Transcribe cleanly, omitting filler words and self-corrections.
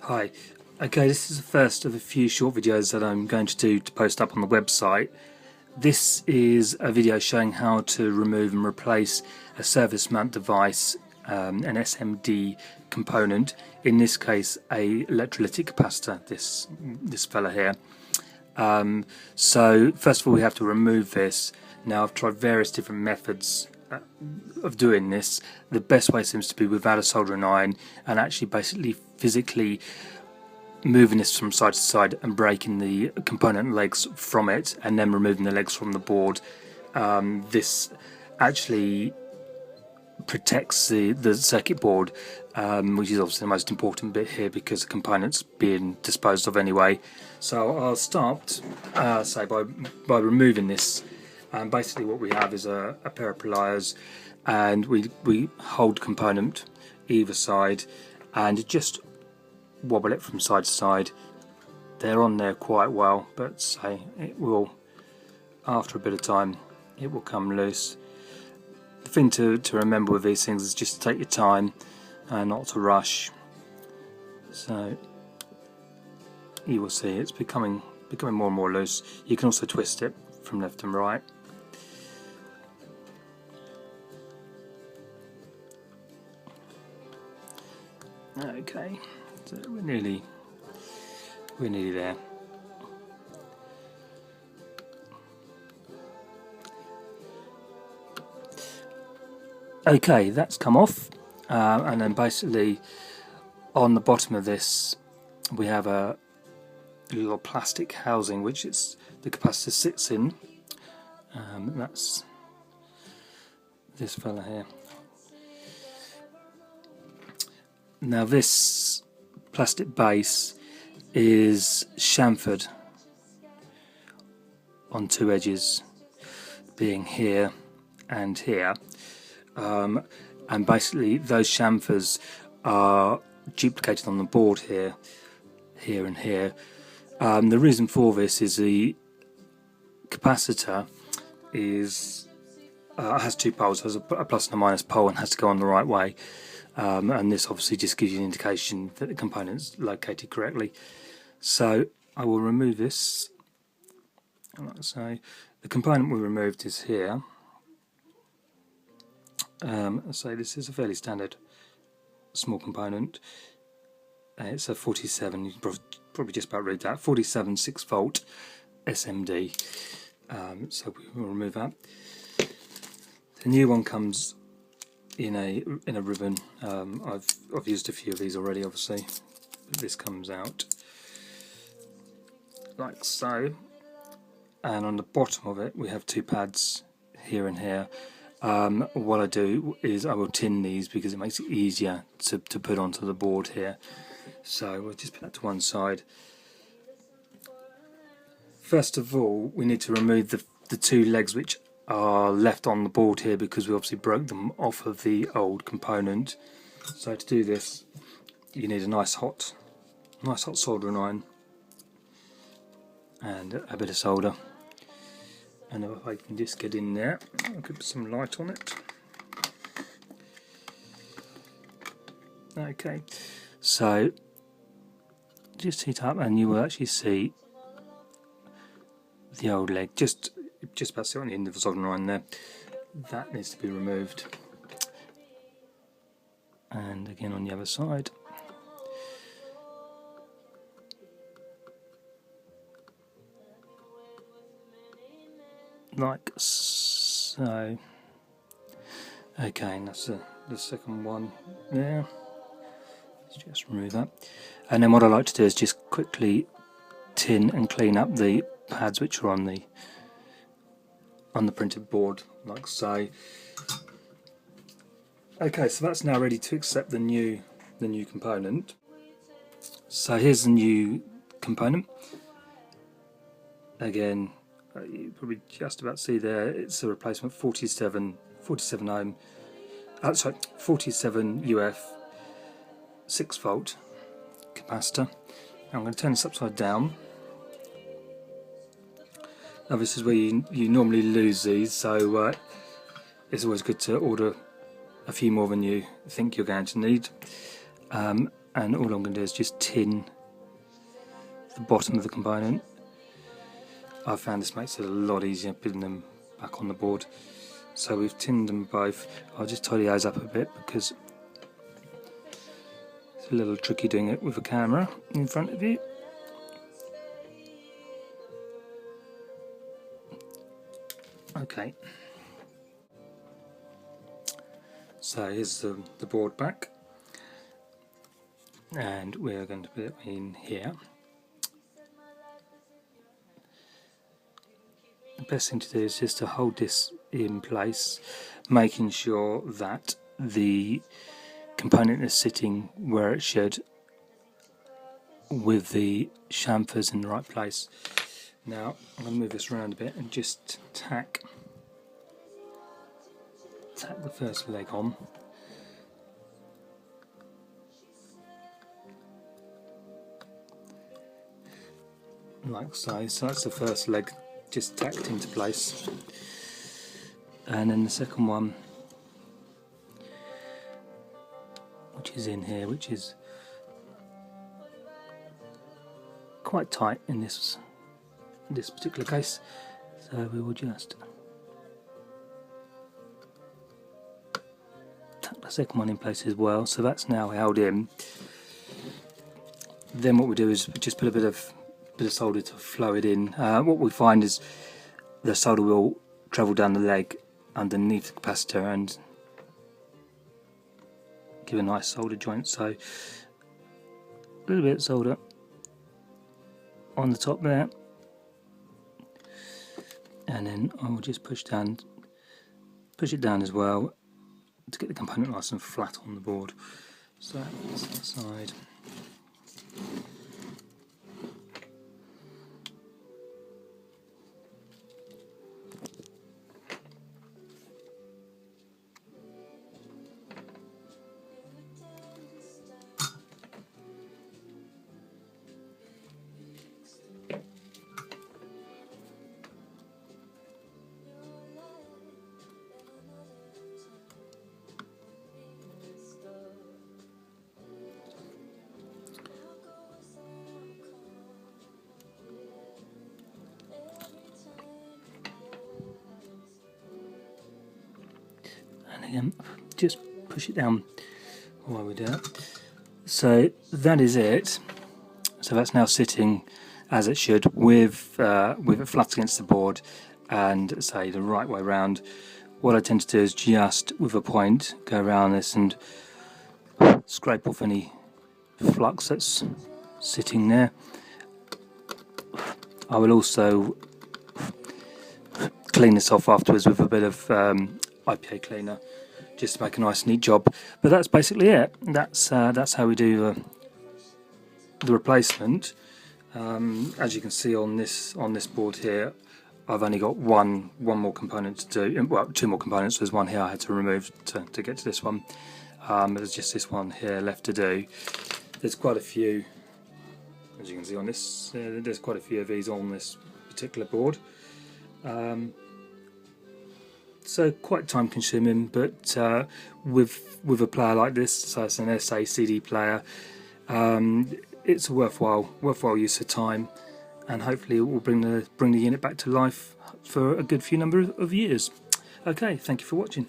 Hi. Okay, this is the first of a few short videos that I'm going to do to post up on the website. This is a video showing how to remove and replace a service mount device, an SMD component, in this case a electrolytic capacitor, this fella here. So first of all we have to remove this. Now I've tried various different methods of doing this. The best way seems to be without a soldering iron and actually basically physically moving this from side to side and breaking the component legs from it and then removing the legs from the board. This actually protects the circuit board, which is obviously the most important bit here because the component's being disposed of anyway. So I'll start say by removing this. Basically what we have is a pair of pliers, and we hold component either side and just wobble it from side to side. They're on there quite well, but say it will, after a bit of time, it will come loose. The thing to remember with these things is just to take your time and not to rush. So you will see it's becoming more and more loose. You can also twist it from left and right. Okay, so we're nearly there. Okay, that's come off, and then basically on the bottom of this we have a little plastic housing which the capacitor sits in. That's this fella here. Now this plastic base is chamfered on two edges, being here and here, and basically those chamfers are duplicated on the board here and here. The reason for this is the capacitor has two poles, has a plus and a minus pole, and has to go on the right way. And this obviously just gives you an indication that the component's located correctly. So I will remove this. So the component we removed is here. So this is a fairly standard small component. It's a 47, you can probably just about read that, 47 6-volt SMD. So we will remove that. The new one comes in a ribbon. I've used a few of these already, obviously. This comes out like so, and on the bottom of it we have two pads here and here. What I do is I will tin these because it makes it easier to put onto the board here. So we'll just put that to one side. First of all we need to remove the two legs which are left on the board here because we obviously broke them off of the old component. So to do this you need a nice hot soldering iron and a bit of solder, and if I can just get in there, I'll put some light on it. Okay, so just heat up and you will actually see the old leg just about sit on the end of the soldering iron there. That needs to be removed, and again on the other side. Like so. Okay, and that's the second one there. Let's just remove that, and then what I like to do is just quickly tin and clean up the pads which are on the printed board, like so. Okay, so that's now ready to accept the new component. So here's the new component. Again, you probably just about see there, it's a replacement 47 ohm, 47 UF 6-volt capacitor. Now I'm going to turn this upside down. Now this is where you normally lose these, so it's always good to order a few more than you think you're going to need. and all I'm going to do is just tin the bottom of the component. I found this makes it a lot easier putting them back on the board. So we've tinned them both. I'll just tidy those up a bit because it's a little tricky doing it with a camera in front of you. Okay, so here's the board back, and we're going to put it in here. The best thing to do is just to hold this in place, making sure that the component is sitting where it should with the chamfers in the right place. Now I'm going to move this around a bit and just tack the first leg on. Like so. So that's the first leg just tacked into place, and then the second one, which is in here, which is quite tight in this particular case, so we will just tuck the second one in place as well, so that's now held in. Then what we do is just put a bit of solder to flow it in. What we find is the solder will travel down the leg underneath the capacitor and give a nice solder joint. So a little bit of solder on the top there, and then I will just push it down as well to get the component nice and flat on the board. So that's the side. And again, just push it down while we do it. So that is it. So that's now sitting as it should, with it flat against the board and say the right way round. What I tend to do is just with a point go around this and scrape off any flux that's sitting there. I will also clean this off afterwards with a bit of IPA cleaner, just to make a nice neat job. But that's basically it. That's how we do the replacement. As you can see on this board here, I've only got one more component to do. Well, two more components. There's one here I had to remove to get to this one. There's just this one here left to do. There's quite a few, as you can see on this. There's quite a few of these on this particular board. So quite time consuming, but with a player like this, so it's an SA CD player, it's a worthwhile use of time, and hopefully it will bring the unit back to life for a good few number of years. Okay, thank you for watching.